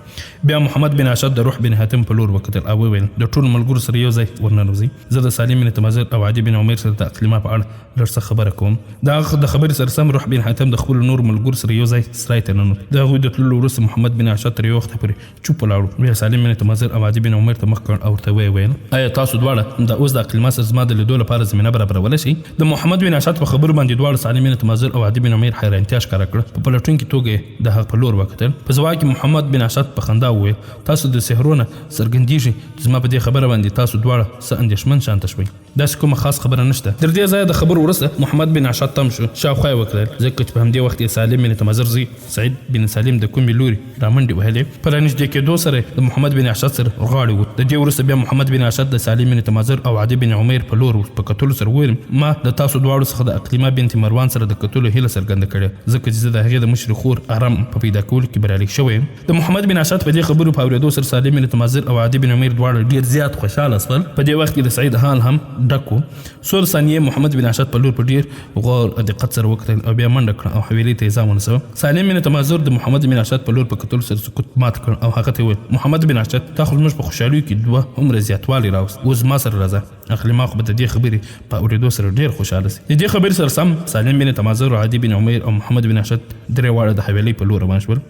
بیا محمد بن عشاد د روح بن حاتم په لور وکتل او وویل د ټولو ملګرو سره یو ځای ورننوځئ. زه د سالم بن تمازر او عدي بن عمیر سره د اقلیما په اړه لږ څه خبره کوم. د خبرې سره سم روح بن حاتم د خپلو نور ملګرو سره یو ځای سرای ته ننوت. د هغوی د تللو وروسته محمد بن عشاد تر یو وخته پورې چوپ ولاړو. بیا سالم بن تمازر او عدي بن عمیر ته مخ کړ او ورته ویل آیا تاسو دواړه د اوس د اقلیما سره زما د لیدو لپاره زمینه برابرولی شئ؟ د محمد بن عشاد په خبرو باندې دواړه سالم بن تمازر او عدي بن عمیر حیرانتیا ښکاره کړه. په پلټونکي توګه د هغه په لور وکتل. په ځواب کې محمد بن عشاد په خندا وویل تاسو د سحرونه څرګندېږي چې زما په دې خبره باندې تاسو دواړه څه اندېښمن شانته شوئ. داسې کومه خاص خبره نشته. تر دې ځایه د خبرو وروسته محمد بن عشاد تم شو. شاوخوا یې وکتل ځکه چې په همدې وخت کې سالم بن تمازر زوی سعید بن سالم د کومې لوري رامنډې وهلې. په رانږدې کېدو سره د محمد بن عشاد سره ورغاړې وو. د دې وروسته بیا محمد بن عشاد د سالم بن تمازر او عدي بن عمیر په لور په کتلو سره وویل ما د تاسو دواړو څخه د اقلیما بنت مروان سره د کتلو هیله څرګنده کړې ځکه چې زه د هغې د مشرې خور ارم په پیدا کولو کې بریالی شوی یم. د محمد بن عشاد په دې خبرو په اورېدو سره سالم بن تمازر او عدي بن عمیر دواړه ډېر زیات خوشحاله شول. په دې وخت کې د سعید حال هم ډک و. څو ثانیې محمد بن عشاد په لور په ډېر غور او دقت سره وکتل او بیا منډه کړه او حویلۍ ته یې ځان ونیسه. سالم بن تمازر د محمد بن عشاد په لور په کتلو سره سکوت مات کړ او هغه ته وویل محمد بن عشاد تا خو زموږ په خوشحالیو کې دوه عمره زیاتوالی راوست. اوس ما سره راځه. اقلیما خو به د دې خبرې په اورېدو سره ډېر خوشحاله شي. د دې خبرې سره سم سالم بن تمازر او عدي بن عمیر او محمد بن عشاد درې واړه د حویلۍ په لور روان شول.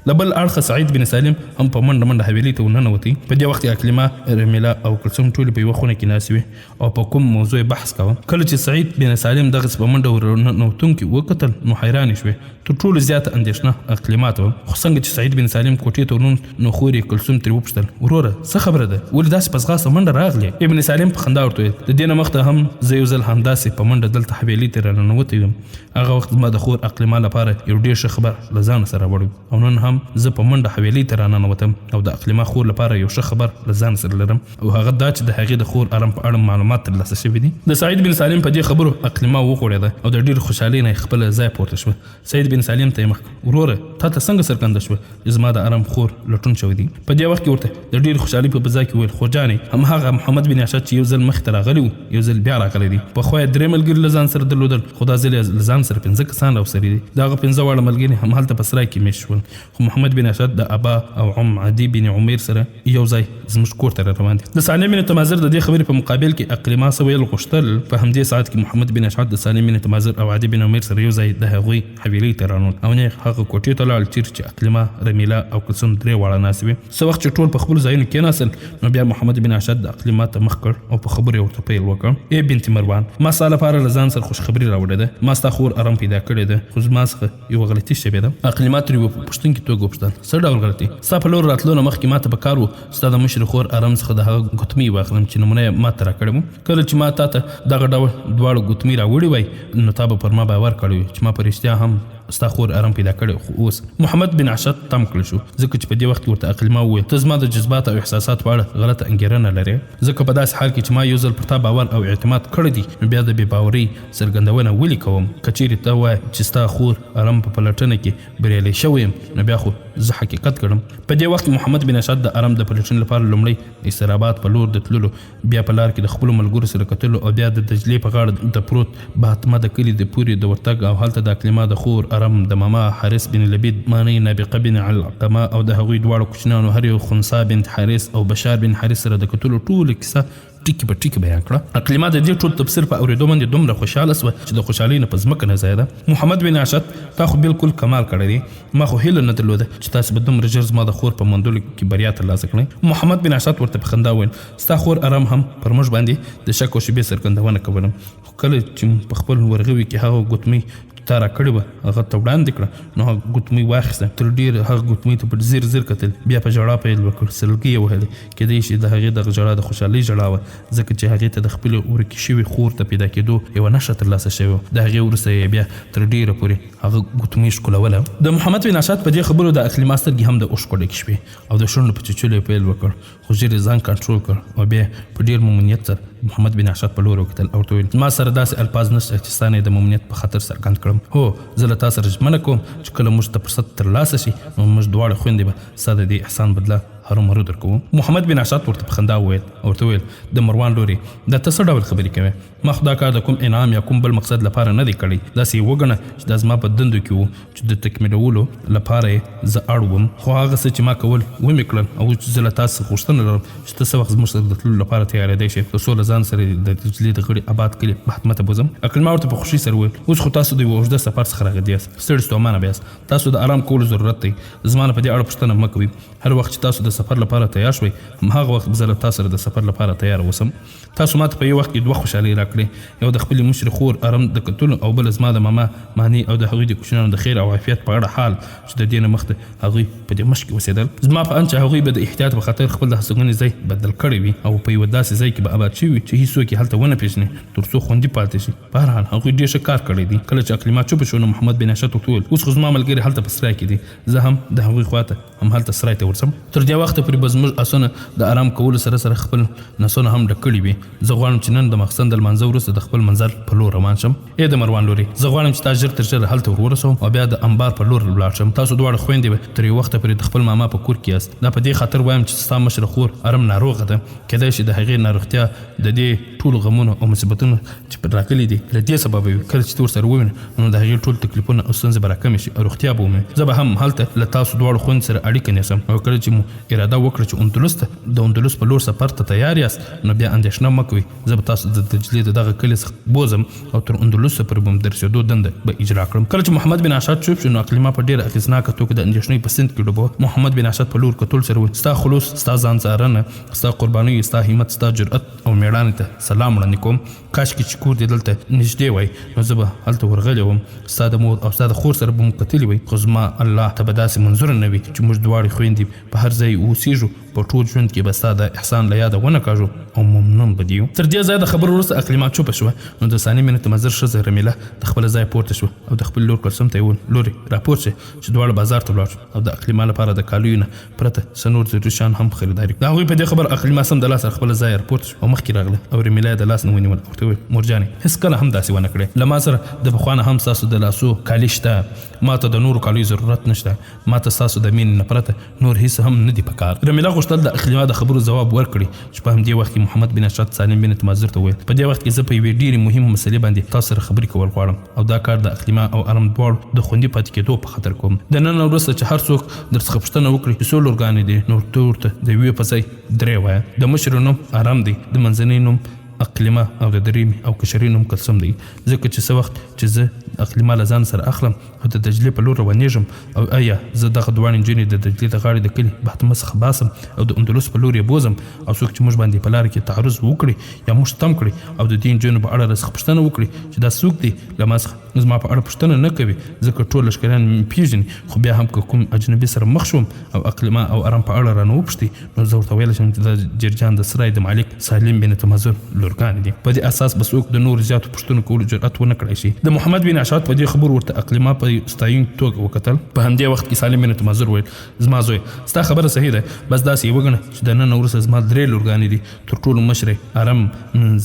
لبل اړخه سعید بن سالم هم په منډه منډه حویلۍ ته ورننوتی. په دې وخت کې اقلیما رمیلا او کلثوم ټولې په یوه خونه کې ناستې وې او په کوم موضوع بحث کاوه. کله چې سعید بن سالم دغسې په منډه ورننوتونکي وکتل نو حیرانې شوې. تر ټولو زیاته اندېښنه اقلیما ته وه. خو څنګه چې سعید بن سالم کوټې ته ورنوت نو خور یې کلثوم ترې وپوښتل وروره څه خبره ده ولې داسې په ځغاسته منډه راغلې؟ ابن سالم په خندا ورته ویل د دې نه مخته هم زه یو ځل همداسې په منډه دلته حویلۍ ته راننوتی یم. هغه وخت زما د خور اقلیما لپاره یو ډېر ښه خبر له ځانه سره راوړی او نن هم زه په منډه حویلۍ ته راننوتم او د اقلیما خور لپاره یو ښه خبر له ځان سره لرم او هغه دا چې د هغې د خور ارم په اړه معلومات ترلاسه شوي دي. د سعید بن سالم په دې خبرو اقلیما وخوړېده او د ډېر خوشحالۍ نه یې خپله ځای پورته شوه. سعید بن سالم ته مخ وروره تا ته څنګه سرګند شو زما د آرام خور لټون شو دي په دې وخت کې ورته د ډیر خوشحالي په بزا کې ویل خو جانې هم هغه محمد بن اشد چې یو ځل مخ ته راغلی یو ځل بیا راغلی دي په خو درې ملګري لزان سره درلودل خدا ځل لزان سره 15 کسان راوسري دي داغه 15 واړه ملګري هم هلته په سرای کې مشول خو محمد بن اشد د ابا او عم عدي بن عمير سره یو ځای زموږ کور ته روان دي د سالم بن تمازر د دې خبرې په مقابل کې اقلیما سویل غشتل په همدې ساعت کې محمد بن اشد د سالم بن تمازر او عدي بن عمير سره یو ځای د هغوی حویلی ته رانول او نه هغه کوټې ته لاړ چې اقلیما رمیلا او کلثوم درې واړه ناسوي څه وخت چې ټول په خپل ځایونو کې ناسل نو بیا محمد بن اشد د اقلیما ته مخ کړ او په خبرې ورته پیل وکړ ای بنت مروان ما ستا لپاره لزان سره خوش خبري راوړې ده ما ستا خور آرام پیدا کړې ده خو زما څخه یو غلطي شوې ده اقلیما ترې په پوښتنې توګه وپوښتل څه ډول غلطي ستا په لور راتلو نه مخکې ما ته په کار و ستا د مشر خور آرام څخه د هغه ګوتمۍ واخلم چې نمونه یې ما ته راکړې وم کله چې ما تا ته دغه ډول دواړه ګوتمۍ راوړې وای نو تا به پر ما باور کړی وي چې ما په رښتیا هم ستا خور آرام پیدا کړی خو اوس محمد بن اشد تم کړی شو ځکه چې په دې وخت کې ورته اقلیما وویل ته زما د جذبات او احساسات په اړه غلطه انګېرنه لرې ځکه په داسې حال کې چې ما یو ځل پر تا باور او اعتماد کړی دی نو بیا د بې باورۍ څرګندونه ولې کوم که چیرې ته وایې چې ستا خور آرام په پلټنه کې بریالی شوی یم نو بیا خو زه حقیقت کړم په دې وخت محمد بن اشد د آرام د پلټنې لپاره لومړی استراباد په لور د تللو بیا په لار کې د خپلو ملګرو سره کتلو او بیا د دجلې په غاړه د پروت باتمه د کلي د پورې د ورتګ او هلته د اقلیما د خور آرام د ماما حارث بن لبید مانی نابقه بن علقمه او د هغوی دواړو کوچنیانو هر یو خنسا بنت حارث او بشار بن حارث سره د کتلو ټوله کیسه ټیکي په ټیکي بیان کړه اقلیما د دې ټول تفسیر په اورېدو باندې دومره خوشحاله سوه چې د خوشحالۍ نه په ځمکه نه ځایده محمد بن اشد تا خو بالکل کمال کړی دی ما خو هیله نه درلوده چې تاسو به دومره ژر زما د خور په موندلو کې بریا ترلاسه کړئ محمد بن اشد ورته په خندا وویل ستا خور آرام هم پر موږ باندې د شک او شبهې څرګندونه کولم خو کله چې په خپل ورغوي کې هغه ګوتمۍ تا را کړې وه هغه ته وړاندې کړه نو هغه ګوتمۍ واخیسته تر ډېره هغه ګوتمۍ ته په زیر کتل بیا په ژړا پیل وکړ سلګۍ یې وهلې کیدای شي د هغې دغه ژړا د خوشحالۍ ژړا وه ځکه چې هغې ته د خپلې ورکې شوې خور ته پیدا کېدو یوه نښه ترلاسه شوې وه د هغې وروسته یې بیا تر ډېره پورې هغه ګوتمۍ ښکلوله د محمد بن اشد په دې خبرو د اقلیما سترګې هم د اوښکو ډکې شوې او د شونډو په چیچلو یې پیل وکړ خو ژر یې ځان کنټرول کړ او بیا په ډېر ممنیت سره محمد بن اشد په لور وکتل او ورته ویل ما سره داسې الفاظ نشته چې ستا نه د ممنیت په خاطر څرګند کړم هو زه له تا سره ژمنه کوم چې کله موږ ته فرصت ترلاسه شي نو موږ دواړه خویندې به ستا د دې احسان بدله هرومرو درکوو محمد بن اشد ورته په خندا وویل او ورته ویل د مروان لورې دا ته څه ډول خبرې کوې ما خو دا کار د کوم انعام یا کوم بل مقصد لپاره نه دی کړی داسې یې وګڼه چې دا زما په دندو کې وو چې د تکمیلولو لپاره یې زه اړ وم خو هغه څه چې ما کول ومې کړل او چې زه له تاسو څخه غوښتنه لرم چې ته څه وخت زموږ سره د تللو لپاره تیارېدی شې تر څو له ځان سره د دجلې د غړي آباد کلي بهتمه ته بوځم اقلیما ورته په خوښۍ سره وویل اوس خو تاسو د یوه اوږده سفر څخه راغلي یاست ستړي ستومانه به یاست تاسو د آرام کولو ضرورت دی زما نه په دې اړه پوښتنه مه کوئ هر وخت چې تاسو د سفر لپاره تیار شوئ هماغه وخت به زه له تاسو سره د سفر لپاره تیار اوسم تاسو ماته په یو وخت کې 2 خوشحالۍ راکړې یو د خپلې مشرې خور آرام د کتلو او بل زما د ماما مانی او د هغوی د کوچنیانو د خیر او عافیت په اړه حال چې د دې نه مخکې هغوی په دې مشک کې اوسېدل زما په اند چې هغوی به د احتیاط په خاطر خپل د هستوګنې ځای بدل کړی وي او په یوه داسې ځای کې به آباد شوي چې هیڅوک یې هلته ونه پېژني تر څو خوندي پاتې شي په هر حال هغوی ډېر ښه کار کړی دی کله چې اقلیما چوپه شو نو محمد بن اشد ورته وویل اوس خو زما ملګري هلته په سرای کې دي زه هم د هغوی خواته هم هلته سرای ته ورځم تر دې وخته پورې به زموږ آسونه د آرام کولو سره سره خپل نسونه هم ډک کړي وي زه غواړم چې نن د ماخستن د لمانځه وروسته د خپل منزل په لور روان شم ای د مروان لورې زه غواړم چې تا ژر تر ژره هلته ورورسوم او بیا د انبار په لور ولاړ شم تاسو دواړه خویندې به تر یو وخته پورې د خپل ماما په کور کې یاست دا په دې خاطر وایم چې ستا مشره خور آرام ناروغه ده کیدای شي د هغې ناروغتیا د دې ټولو غمونو او مصیبتونو چې پر راغلي دي له دې سببه وي کله چې ته ورسره ووینې نو د هغې ټول تکلیفونه او ستونزې به راکمې شي او روغتیا به ومومي زه به هم هلته له تاسو دواړو خویندو سره اړیکه نیسم او کله چې مو اراده وکړه چې اندلس ته د اندلس په لور سفر ته تیار یاست نو بیا اندېښنه مه کوئ زه به تاسو د دجلې د دغه کلي څخه بوځم او تر اندلس پورې به م د رسېدو دنده به اجرا کړم کله چې محمد بن اشد چوپ شو نو اقلیما په ډېره اغېزناکه توګه د اندېښنې په سیند کې ډوبه محمد بن اشد په لور کتل سره وویل ستا خلوص ستا ځان څارنه ستا قربانۍ ستا همت ستا جرأت او مېړانې ته سلام وړاندې کوم کاشکې چې کور دې دلته نږدې وای نو زه به هلته ورغلی وم ستا د مور او ستا د خور سره به مو کتلي وای خو زما الله ته به داسې منظوره نه وي چې موږ دواړې خویندې په هر ځای اوسېږو په ټول ژوند کې به ستا د احسان له یاده ونه کاږو او ممنون به دي یو تر دې ځایه د خبرو وروسته اقلیما چوپه شوه نو د ثاني منټ مزر ښځه رمیله د خپله ځایه پورته شوه او د خپل لور کلثوم ته یې وویل لورې راپور شه چې دواړه بازار ته ولاړ شو او د اقلیما لپاره د کالیو نه پرته څه نور ضروري شیان هم خریداري د هغوی په دې خبر اقلیما سم د لاس سره خپله ځایه راپورته شو او مخکې راغله او رمیله یې د لاس نه ونیول ورته ورته وویل مورجانې هېڅ کله هم داسې ونه کړې له ما سره د پخوانه هم ستاسو د لاسو کالي شته ما ته د نورو کالیو ضرورت نشته ما ته ستاسو د مینې نه پرته نور هېڅ هم نه دي پکار. رمیلا غوښتل د اقلیما د خبرو ځواب ورکړي چې په همدې وخت کې محمد بن اشعث سالم بن تمازر ته وویل په دې وخت کې زه په یوې ډېرې مهمې مسلې باندې تاسو سره خبرې کول غواړم او دا کار د اقلیما او ارم دواړو د خوندي پاتې کېدو په خاطر کوم. د نن وروسته چې هر څوک درڅخه پوښتنه وکړي چې څو لورګانې دي نو ته ورته د یوې په ځای 3 وایه. د مشر نوم ارم دی د منځنۍ نوم اقلیما او د درېیمې او کشري نوم کلثوم دی ځکه چې څه وخت چې زه اقلیما له ځان سره اخلم او د دجلې په لور روانېږم او آیا زه دغه دواړې نجونې د دجلې د غاړې د کلي بهتمه څخه باسم او د اندلس په لور یې بوزم او څوک چې موږ باندې په لاره کې تعرض وکړي یا موږ تم کړي او د دې نجونو په اړه راڅخه پوښتنه وکړي چې دا څوک دی له ما څخه زما په اړه پوښتنه نه کوي ځکه ټول لښکریان مې پېژني خو بیا هم که کوم اجنبي سره مخ شوم او اقلیما او ارم په اړه رانه وپوښتي نو زه ورته ویلی شم چې د جرجان د سرای د مالک سالم بن تمازر لورګانې دي. په دې اساس به څوک د نورو زیاتو پوښتنو کولو جرأت ونه کړی شي. د محمد بن اشعث په دې خبرو ورته اقلیما په ستایونکي توګه وکتل. په همدې وخت کې سالم بن تمازر ویل زما زوی ستا خبره صحیح ده بس داسې یې وګڼه چې د نن وروسته زما 3 لورګانې دي تر ټولو مشرې ارم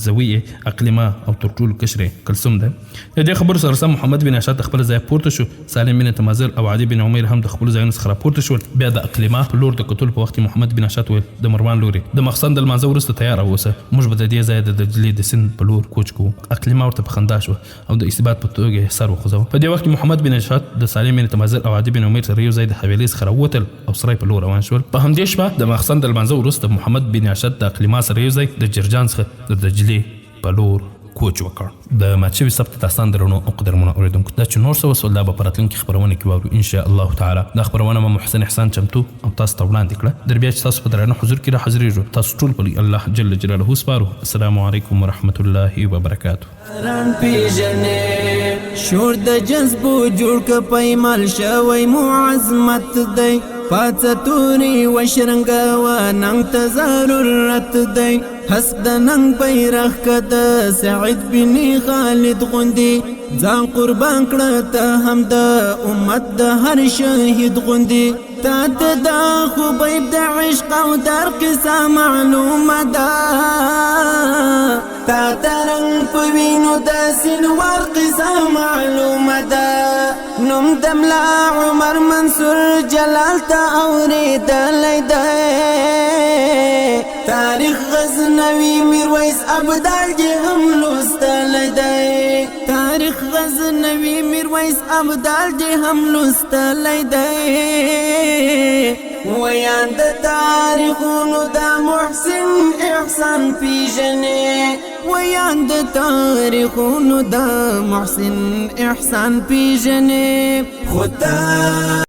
زویې اقلیما او تر ټولو کشرې کلثوم ده. د دې خبرو سره سم محمد بن اشعث خپل ځای پورته شو. سالم بن تمازر او عدي بن عمیر هم د خپل ځایونو څخه راپورته شول. بیا د اقلیما په لور د کتلو په وخت کې محمد بن اشعث ویل د مروان لوري د مخزن د لمانځه وروسته تیار اوسه موږ به د دې ځای د دجلې د سیند په لور کوچ کوو. اقلیما ورته په خندا شوه او د اثبات په توګه سر وخوځاوه. په دې وخت کې محمد بن اشعث د سالم بن تمازر او عدي بن عمیر سره یو ځای د حویلۍ څخه راووتل او سرای په لور روان شول. په همدې شپه د مخزن د لمانځه وروسته محمد بن اشعث د اقلیما سره یو ځای د جرجان څخه د دجلې په لور کوچ وکړ. د مات شوي ثبت داستان درنو او قدرمنو اوریدونکو دا چې نور څه وسول دا به په راتلونکي خپرونه کې واورو ان شاء الله تعالی. دا خپرونه مو محسن احسان چمتو او تاسو ته وړاندې کړه. در بیا چې تاسو په درنه حضور کې را حاضرېږو تاسو ټول په الله جل جلاله سپارو. السلام علیکم ورحمت الله وبرکاته. ران پیژنې شور د جذبو جوړ ک پیمال شوی مو عظمت دی پاڅه توري و شرنګ و ننګ ته ضرورت دی حسب د ننګ بیرغ کده سعید بن خالد غوندي ځان قربان کړه ته هم د امت د هر شهید غوندي تا ته د خبیب د عشق او در قصه معلومه ده تا ترنګ په وینو د سنوار قصه معلومه ده نوم د ملا عمر منصور جلال ته اورېدلی دی تاریخ غزنوي میرویس ابدال دې هم لوستلی دی تاریخ غزنوي میرویس ابدال دې هم لوستلی دی ویان د تاریخونو د محسن احسان پیژنې ویان د تاریخونو د محسن احسان پیژنې خدا